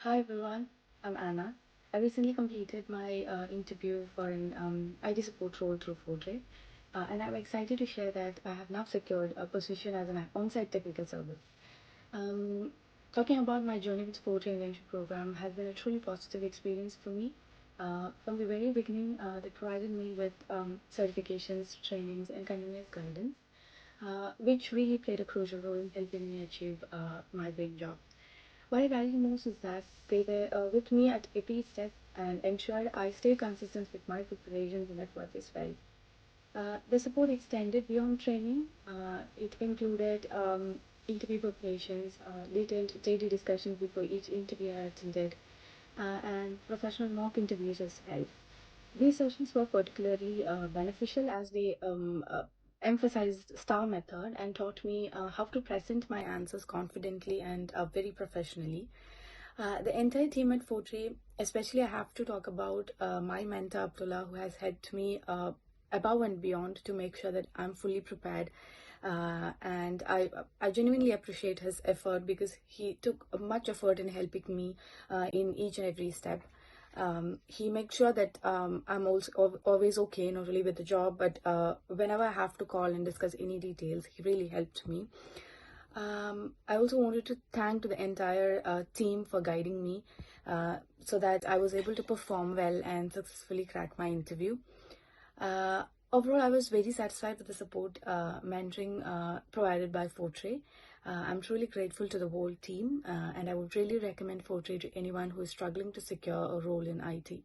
Hi everyone, I'm Anna. I recently completed my interview for an IT support role through Fortray, and I'm excited to share that I have now secured a position as an on-site technical service. Um, Talking about my journey with Fortray internship program has been a truly positive experience for me. From the very beginning, they provided me with certifications, trainings, and continuous guidance, which really played a crucial role in helping me achieve my dream job. What I value most is that they were with me at every step and ensured I stayed consistent with my preparations and efforts as well. The support extended beyond training. It included interview preparations, detailed daily discussions before each interview I attended, and professional mock interviews as well. These sessions were particularly beneficial as they emphasized STAR method and taught me how to present my answers confidently and very professionally. The entire team at Fortray, especially I have to talk about my mentor Abdullah, who has helped me above and beyond to make sure that I'm fully prepared. And I genuinely appreciate his effort because he took much effort in helping me in each and every step. He makes sure that I'm also always okay, not only with the job, but whenever I have to call and discuss any details, he really helped me. I also wanted to thank to the entire team for guiding me so that I was able to perform well and successfully crack my interview. Overall, I was very satisfied with the support mentoring provided by Fortray. I'm truly grateful to the whole team, and I would really recommend Fortray to anyone who is struggling to secure a role in IT.